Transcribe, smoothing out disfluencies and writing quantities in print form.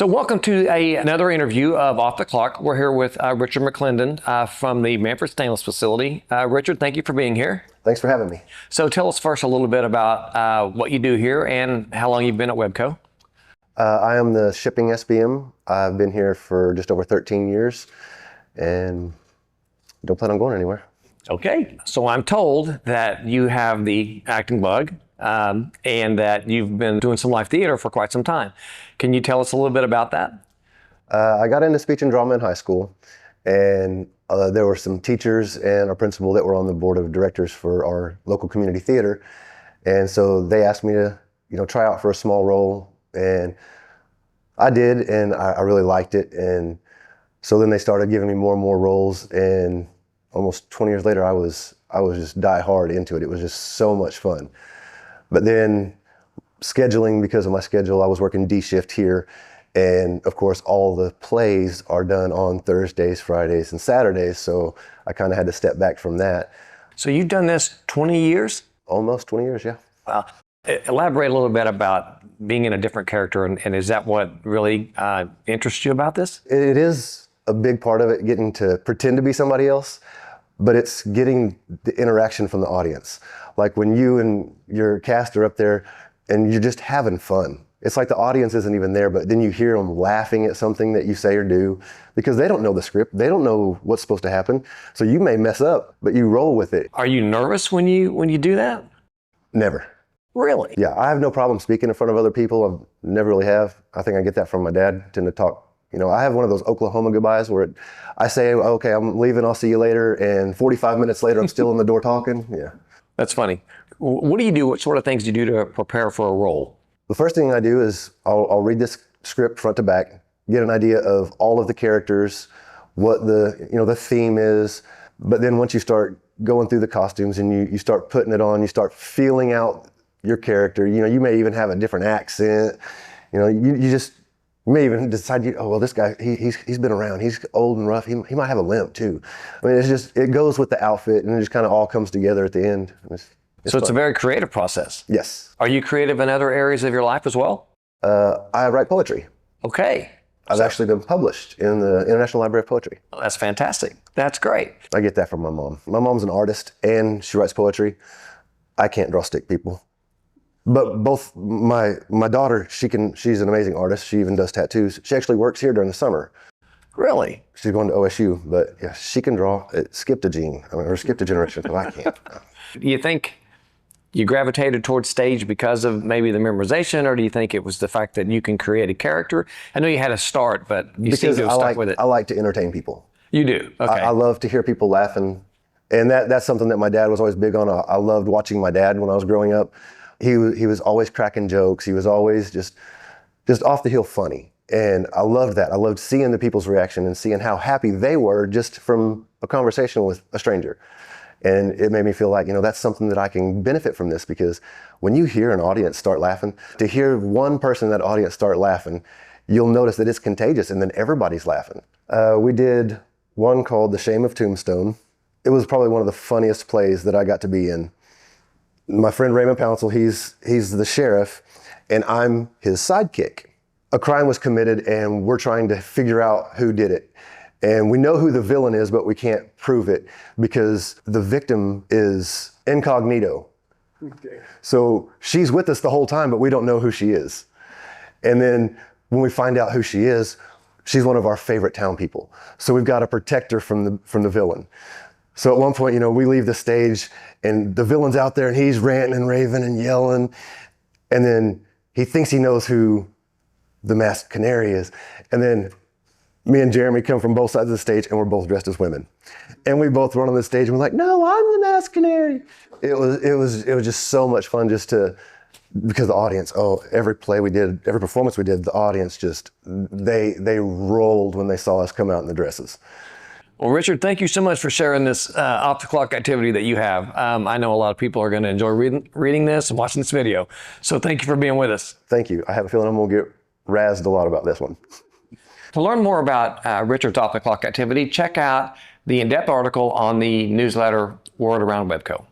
So welcome to another interview of Off the Clock. We're here with Richard McClendon from the Mannford Stainless facility. Richard, thank you for being here. Thanks for having me. So tell us first a little bit about what you do here and how long you've been at Webco. I am the shipping SBM. I've been here for just over 13 years and don't plan on going anywhere. Okay, so I'm told that you have the acting bug and that you've been doing some live theater for quite some time. Can you tell us a little bit about that? I got into speech and drama in high school, and there were some teachers and our principal that were on the board of directors for our local community theater. And so they asked me to, try out for a small role, and I did, and I really liked it. And so then they started giving me more and more roles, and almost 20 years later, I was just die hard into it. It was just so much fun. But then scheduling, because of my schedule, I was working D shift here. And of course, all the plays are done on Thursdays, Fridays, and Saturdays. So I kind of had to step back from that. So you've done this 20 years? Almost 20 years, yeah. Wow. Elaborate a little bit about being in a different character, and is that what really interests you about this? It is a big part of it, getting to pretend to be somebody else, but it's getting the interaction from the audience. Like when you and your cast are up there and you're just having fun. It's like the audience isn't even there, but then you hear them laughing at something that you say or do because they don't know the script. They don't know what's supposed to happen. So you may mess up, but you roll with it. Are you nervous when you do that? Never. Really? Yeah, I have no problem speaking in front of other people. I never really have. I think I get that from my dad. I tend to talk. I have one of those Oklahoma goodbyes where I say, okay, I'm leaving, I'll see you later. And 45 minutes later, I'm still in the door talking. Yeah. That's funny. What do you do? What sort of things do you do to prepare for a role? The first thing I do is I'll read this script front to back, get an idea of all of the characters, what the theme is. But then once you start going through the costumes and you start putting it on, you start feeling out your character. You may even have a different accent. You may even decide, this guy, he's been around. He's old and rough. He might have a limp too. I mean, it goes with the outfit, and it just kind of all comes together at the end. So it's a very creative process. Yes. Are you creative in other areas of your life as well? I write poetry. Okay. I've actually been published in the International Library of Poetry. Well, that's fantastic. That's great. I get that from my mom. My mom's an artist, and she writes poetry. I can't draw stick people. But both my daughter, she's an amazing artist. She even does tattoos. She actually works here during the summer. Really? She's going to OSU, but yeah, she can draw. It skipped a gene, or skipped a generation, but I can't. Do you think you gravitated towards stage because of maybe the memorization, or do you think it was the fact that you can create a character? I know you had a start, but you seem to have stuck with it. I like to entertain people. You do? Okay. I love to hear people laughing, and that's something that my dad was always big on. I loved watching my dad when I was growing up. He was always cracking jokes. He was always just off the heel funny. And I loved that. I loved seeing the people's reaction and seeing how happy they were just from a conversation with a stranger. And it made me feel like, that's something that I can benefit from this, because when you hear an audience start laughing, to hear one person in that audience start laughing, you'll notice that it's contagious, and then everybody's laughing. We did one called The Shame of Tombstone. It was probably one of the funniest plays that I got to be in. My friend Raymond Pouncil, he's the sheriff, and I'm his sidekick. A crime was committed, and we're trying to figure out who did it. And we know who the villain is, but we can't prove it because the victim is incognito. Okay. So she's with us the whole time, but we don't know who she is. And then when we find out who she is, she's one of our favorite town people. So we've got to protect her from the villain. So at one point, we leave the stage and the villain's out there and he's ranting and raving and yelling. And then he thinks he knows who the masked canary is. And then me and Jeremy come from both sides of the stage and we're both dressed as women. And we both run on the stage and we're like, no, I'm the masked canary. It was just so much fun because the audience, every play we did, every performance we did, the audience they rolled when they saw us come out in the dresses. Well, Richard, thank you so much for sharing this off the clock activity that you have. I know a lot of people are going to enjoy reading this and watching this video. So thank you for being with us. Thank you. I have a feeling I'm going to get razzed a lot about this one. To learn more about Richard's off the clock activity, check out the in-depth article on the newsletter Word Around Webco.